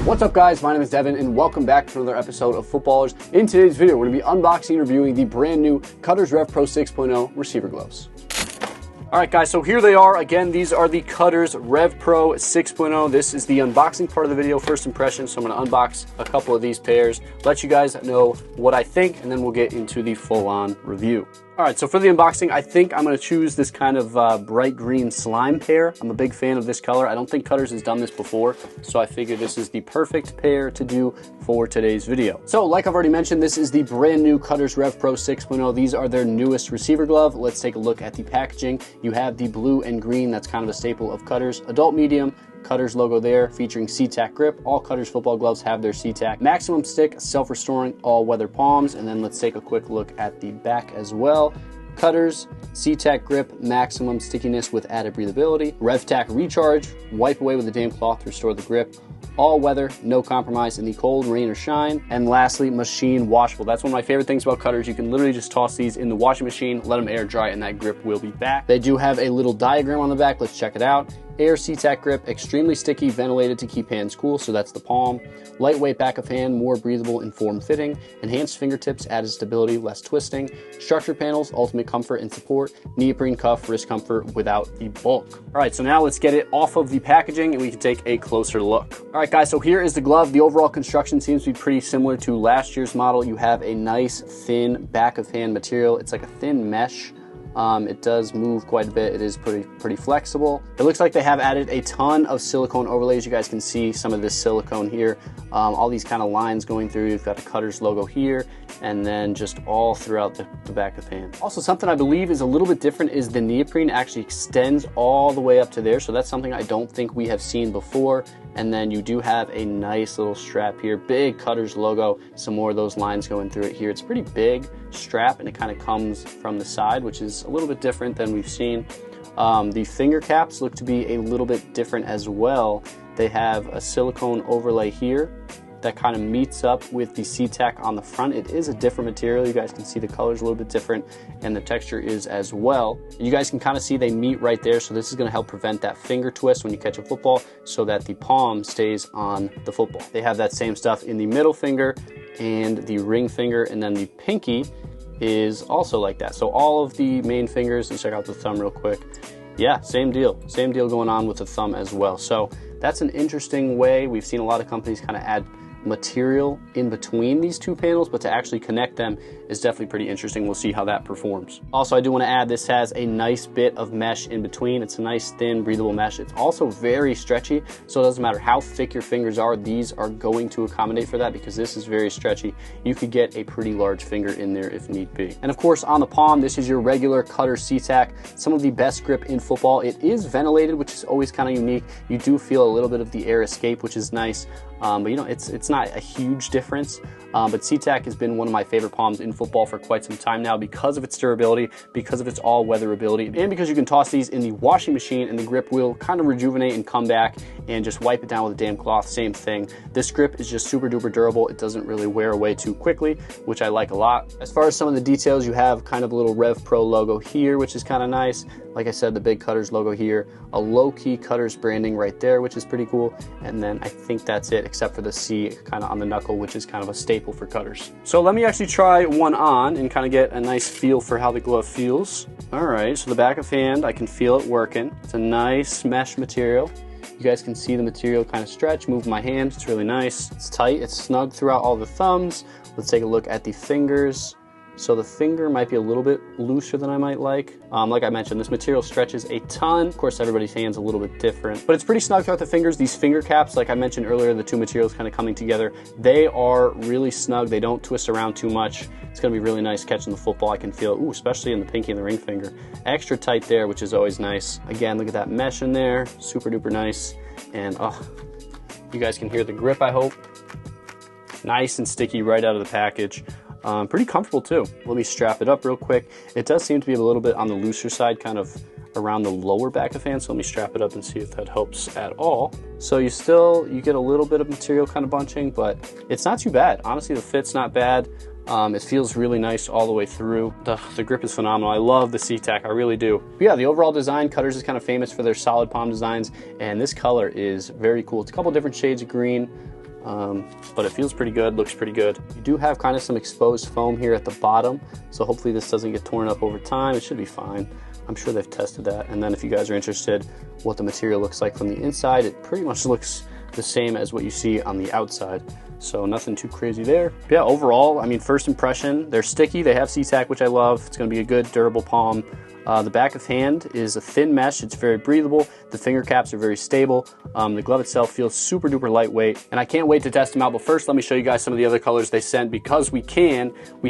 What's up guys, my name is Devin and welcome back to another episode of Footballrs. In today's video, we're going to be unboxing and reviewing the brand new Cutters Rev Pro 6.0 receiver gloves. Alright guys, so here they are. Again, these are the Cutters Rev Pro 6.0. This is the unboxing part of the video, first impression. So I'm going to unbox a couple of these pairs, let you guys know what I think, and then we'll get into the full-on review. Alright, so for the unboxing, I think I'm going to choose this kind of bright green slime pair. I'm a big fan of this color. I don't think Cutters has done this before, so I figured this is the perfect pair to do for today's video. So like I've already mentioned, this is the brand new Cutters Rev Pro 6.0. These are their newest receiver glove. Let's take a look at the packaging. You have the blue and green, that's kind of a staple of Cutters. Adult medium, Cutters logo there, featuring C-Tack grip. All Cutters football gloves have their C-Tack. Maximum stick, self-restoring, all-weather palms. And then let's take a quick look at the back as well. Cutters, C-Tack grip, maximum stickiness with added breathability. RevTac recharge, wipe away with a damp cloth to restore the grip. All weather, no compromise in the cold, rain, or shine. And lastly, machine washable. That's one of my favorite things about Cutters. You can literally just toss these in the washing machine, let them air dry, and that grip will be back. They do have a little diagram on the back. Let's check it out. Air C-Tack grip, extremely sticky, ventilated to keep hands cool, so that's the palm. Lightweight back of hand, more breathable and form-fitting. Enhanced fingertips, added stability, less twisting. Structure panels, ultimate comfort and support. Neoprene cuff, wrist comfort without the bulk. All right, so now let's get it off of the packaging and we can take a closer look. All right, guys, so here is the glove. The overall construction seems to be pretty similar to last year's model. You have a nice, thin back of hand material. It's like a thin mesh. It does move quite a bit. It is pretty flexible. It looks like they have added a ton of silicone overlays. You guys can see some of this silicone here. All these kind of lines going through. You've got the Cutters logo here, and then just all throughout the back of the hand. Also, something I believe is a little bit different is the neoprene actually extends all the way up to there. So that's something I don't think we have seen before. And then you do have a nice little strap here, big Cutters logo, some more of those lines going through it here. It's a pretty big strap and it kind of comes from the side, which is a little bit different than we've seen. The finger caps look to be a little bit different as well. They have a silicone overlay here that kind of meets up with the C-Tack on the front. It is a different material. You guys can see the color's a little bit different and the texture is as well. You guys can kind of see they meet right there, so this is going to help prevent that finger twist when you catch a football so that the palm stays on the football. They have that same stuff in the middle finger and the ring finger, and then the pinky is also like that. So all of the main fingers, let's check out the thumb real quick. Yeah, same deal going on with the thumb as well. So that's an interesting way. We've seen a lot of companies kind of add material in between these two panels, but to actually connect them is definitely pretty interesting. We'll see how that performs. Also, I do want to add this has a nice bit of mesh in between. It's a nice thin breathable mesh. It's also very stretchy, so it doesn't matter how thick your fingers are, these are going to accommodate for that because this is very stretchy. You could get a pretty large finger in there if need be. And of course, on the palm, this is your regular Cutters C-Tack, some of the best grip in football. It is ventilated, which is always kind of unique. You do feel a little bit of the air escape, which is nice. But you know, it's not a huge difference. But C-Tack has been one of my favorite palms in football for quite some time now because of its durability, because of its all-weather ability, and because you can toss these in the washing machine and the grip will kind of rejuvenate and come back and just wipe it down with a damn cloth. Same thing. This grip is just super duper durable. It doesn't really wear away too quickly, which I like a lot. As far as some of the details, you have kind of a little Rev Pro logo here, which is kind of nice. Like I said, the big Cutters logo here, a low-key Cutters branding right there, which is pretty cool. And then I think that's it, except for the C kind of on the knuckle, which is kind of a staple for Cutters. So let me actually try one on and kind of get a nice feel for how the glove feels. All right, so the back of hand, I can feel it working. It's a nice mesh material. You guys can see the material kind of stretch, move my hand. It's really nice. It's tight, it's snug throughout all the thumbs. Let's take a look at the fingers. So the finger might be a little bit looser than I might like. Like I mentioned, this material stretches a ton. Of course, everybody's hand's a little bit different, but it's pretty snug throughout the fingers. These finger caps, like I mentioned earlier, the two materials kind of coming together, they are really snug. They don't twist around too much. It's gonna be really nice catching the football. I can feel it, ooh, especially in the pinky and the ring finger. Extra tight there, which is always nice. Again, look at that mesh in there, super duper nice. And oh, you guys can hear the grip, I hope. Nice and sticky right out of the package. Pretty comfortable too. Let me strap it up real quick. It does seem to be a little bit on the looser side, kind of around the lower back of hand, so let me strap it up and see if that helps at all. So you get a little bit of material kind of bunching, but it's not too bad. Honestly, the fit's not bad. It feels really nice all the way through. The grip is phenomenal. I love the C-Tack, I really do. But yeah, the overall design, Cutters is kind of famous for their solid palm designs, and this color is very cool. It's a couple different shades of green. but it feels pretty good, looks pretty good. You do have kind of some exposed foam here at the bottom, so hopefully this doesn't get torn up over time. It should be fine. I'm sure they've tested that. And then if you guys are interested what the material looks like from the inside, it pretty much looks the same as what you see on the outside. So nothing too crazy there. But yeah, overall, I mean, first impression, they're sticky. They have C-Tack, which I love. It's gonna be a good, durable palm. The back of hand is a thin mesh. It's very breathable. The finger caps are very stable. The glove itself feels super duper lightweight, and I can't wait to test them out. But first, let me show you guys some of the other colors they sent, because we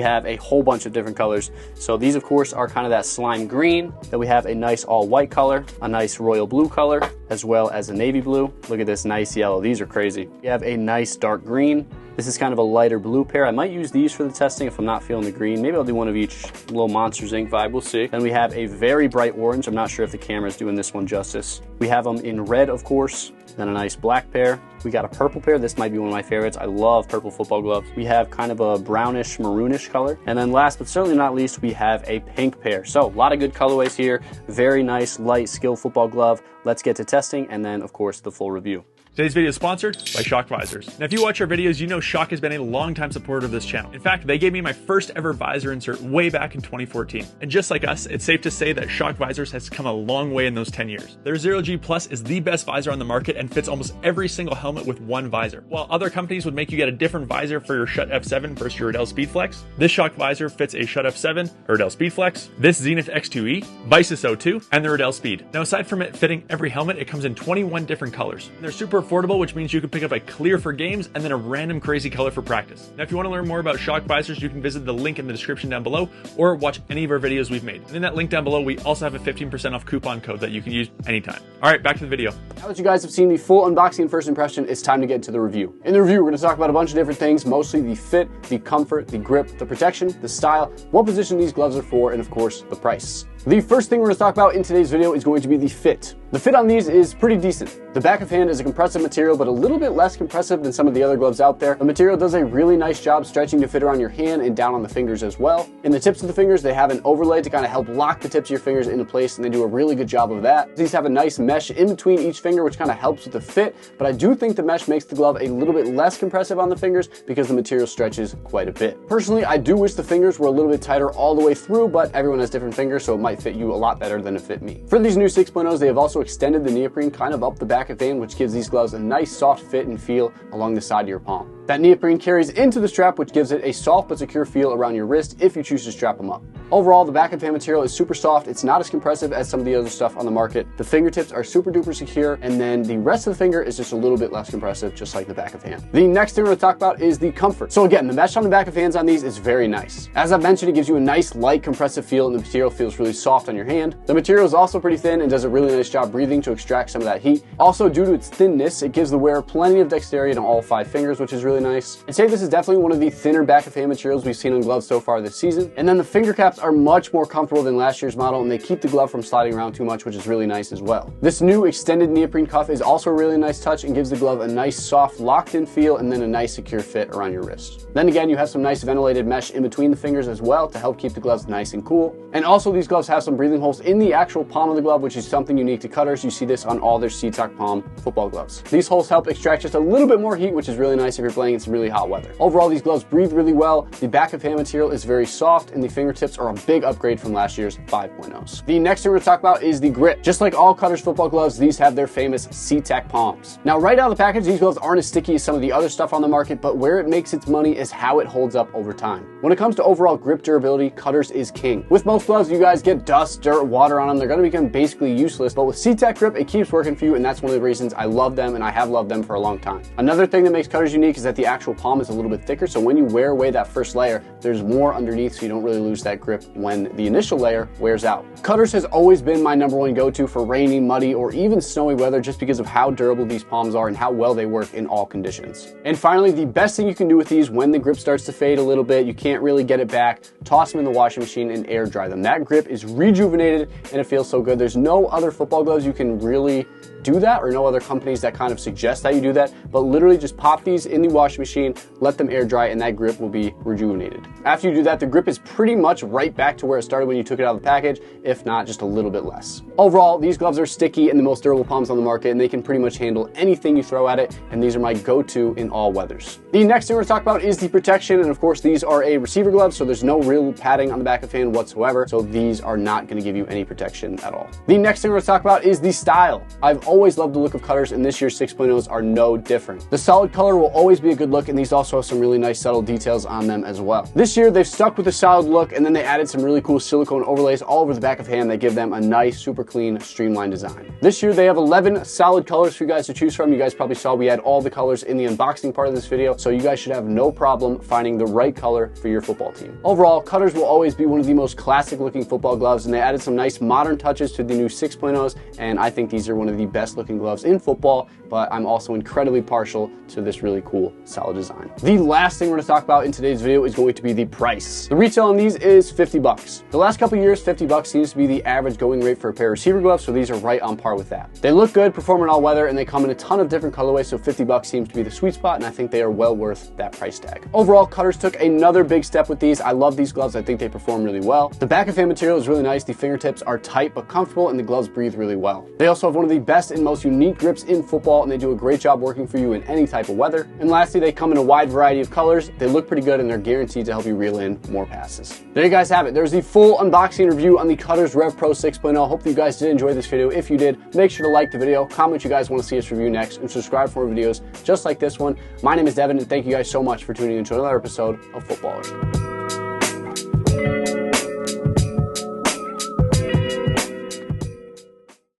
have a whole bunch of different colors. So these, of course, are kind of that slime green. Then we have a nice all white color, a nice royal blue color, as well as a navy blue. Look at this nice yellow. These are crazy. We have a nice dark green. This is kind of a lighter blue pair. I might use these for the testing if I'm not feeling the green. Maybe I'll do one of each, little Monsters Inc. vibe, we'll see. Then we have a very bright orange. I'm not sure if the camera is doing this one justice. We have them in red, of course, then a nice black pair. We got a purple pair. This might be one of my favorites. I love purple football gloves. We have kind of a brownish, maroonish color. And then last but certainly not least, we have a pink pair. So a lot of good colorways here. Very nice, light, skill football glove. Let's get to testing and then, of course, the full review. Today's video is sponsored by Shock Visors. Now, if you watch our videos, you know Shock has been a long-time supporter of this channel. In fact, they gave me my first ever visor insert way back in 2014. And just like us, it's safe to say that Shock Visors has come a long way in those 10 years. Their Zero G Plus is the best visor on the market and fits almost every single helmet with one visor. While other companies would make you get a different visor for your Shutt F7 versus your Riddell Speedflex, this Shock visor fits a Shutt F7, a Riddell Speedflex, this Zenith X2E, Visor O2, and the Riddell Speed. Now, aside from it fitting every helmet, it comes in 21 different colors. And they're super affordable, which means you can pick up a clear for games and then a random crazy color for practice. Now, if you want to learn more about Shock Visors, you can visit the link in the description down below or watch any of our videos we've made. And in that link down below, we also have a 15% off coupon code that you can use anytime. All right, back to the video. Now that you guys have seen the full unboxing and first impression, it's time to get into the review. In the review, we're going to talk about a bunch of different things, mostly the fit, the comfort, the grip, the protection, the style, what position these gloves are for, and of course, the price. The first thing we're going to talk about in today's video is going to be the fit. The fit on these is pretty decent. The back of hand is a compressive material, but a little bit less compressive than some of the other gloves out there. The material does a really nice job stretching to fit around your hand and down on the fingers as well. In the tips of the fingers, they have an overlay to kind of help lock the tips of your fingers into place, and they do a really good job of that. These have a nice mesh in between each finger, which kind of helps with the fit, but I do think the mesh makes the glove a little bit less compressive on the fingers because the material stretches quite a bit. Personally, I do wish the fingers were a little bit tighter all the way through, but everyone has different fingers, so it might fit you a lot better than it fit me. For these new 6.0s, they have also extended the neoprene kind of up the back of hand, which gives these gloves a nice soft fit and feel along the side of your palm. That neoprene carries into the strap, which gives it a soft but secure feel around your wrist if you choose to strap them up. Overall, the back of hand material is super soft. It's not as compressive as some of the other stuff on the market. The fingertips are super duper secure, and then the rest of the finger is just a little bit less compressive, just like the back of hand. The next thing we're going to talk about is the comfort. So again, the mesh on the back of hands on these is very nice. As I've mentioned, it gives you a nice light compressive feel, and the material feels really soft on your hand. The material is also pretty thin and does a really nice job breathing to extract some of that heat. Also, due to its thinness, it gives the wearer plenty of dexterity on all 5 fingers, which is really nice. I'd say this is definitely one of the thinner back of hand materials we've seen on gloves so far this season. And then the finger caps are much more comfortable than last year's model, and they keep the glove from sliding around too much, which is really nice as well. This new extended neoprene cuff is also a really nice touch and gives the glove a nice soft locked in feel and then a nice secure fit around your wrist. Then again, you have some nice ventilated mesh in between the fingers as well to help keep the gloves nice and cool. And also, these gloves have some breathing holes in the actual palm of the glove, which is something unique to Cutters. You see this on all their C-Tack palm football gloves. These holes help extract just a little bit more heat, which is really nice if you're playing in some really hot weather. Overall, these gloves breathe really well. The back of hand material is very soft, and the fingertips are a big upgrade from last year's 5.0s. The next thing we're going to talk about is the grip. Just like all Cutters football gloves, these have their famous C-Tack palms. Now, right out of the package, these gloves aren't as sticky as some of the other stuff on the market, but where it makes its money is how it holds up over time. When it comes to overall grip durability, Cutters is king. With most gloves, you guys get dust, dirt, water on them. They're going to become basically useless, but with C-Tack grip, it keeps working for you, and that's one of the reasons I love them, and I have loved them for a long time. Another thing that makes Cutters unique is that the actual palm is a little bit thicker, so when you wear away that first layer, there's more underneath, so you don't really lose that grip when the initial layer wears out. Cutters has always been my #1 go-to for rainy, muddy, or even snowy weather just because of how durable these palms are and how well they work in all conditions. And finally, the best thing you can do with these when the grip starts to fade a little bit, you can't really get it back, toss them in the washing machine and air dry them. That grip is rejuvenated and it feels so good. There's no other football gloves you can really do that, or no other companies that kind of suggest that you do that, but literally just pop these in the washing machine, let them air dry, and that grip will be rejuvenated. After you do that, the grip is pretty much right back to where it started when you took it out of the package, if not just a little bit less. Overall, these gloves are sticky and the most durable palms on the market, and they can pretty much handle anything you throw at it, and these are my go-to in all weathers. The next thing we're going to talk about is the protection, and of course these are a receiver glove, so there's no real padding on the back of the hand whatsoever, so these are not going to give you any protection at all. The next thing we're going to talk about is the style. I've always loved the look of Cutters, and this year's 6.0s are no different. The solid color will always be a good look, and these also have some really nice subtle details on them as well. This year they've stuck with the solid look, and then they added some really cool silicone overlays all over the back of the hand that give them a nice, super clean, streamlined design. This year they have 11 solid colors for you guys to choose from. You guys probably saw we had all the colors in the unboxing part of this video, so you guys should have no problem finding the right color for your football team. Overall, Cutters will always be one of the most classic looking football gloves, and they added some nice modern touches to the new 6.0s, and I think these are one of the best looking gloves in football, but I'm also incredibly partial to this really cool solid design. The last thing we're going to talk about in today's video is going to be the price. The retail on these is 50 bucks. The last couple years, 50 bucks seems to be the average going rate for a pair of receiver gloves, so these are right on par with that. They look good, perform in all weather, and they come in a ton of different colorways, so 50 bucks seems to be the sweet spot, and I think they are well worth that price tag. Overall, Cutters took another big step with these. I love these gloves. I think they perform really well. The back of hand material is really nice. The fingertips are tight but comfortable, and the gloves breathe really well. They also have one of the best and most unique grips in football, and they do a great job working for you in any type of weather. And lastly, they come in a wide variety of colors. They look pretty good, and they're guaranteed to help you reel in more passes. There you guys have it. There's the full unboxing review on the Cutters Rev Pro 6.0. Hope you guys did enjoy this video. If you did, make sure to like the video, comment what you guys want to see us review next, and subscribe for more videos just like this one. My name is Devin, and thank you guys so much for tuning in to another episode of Footballrs.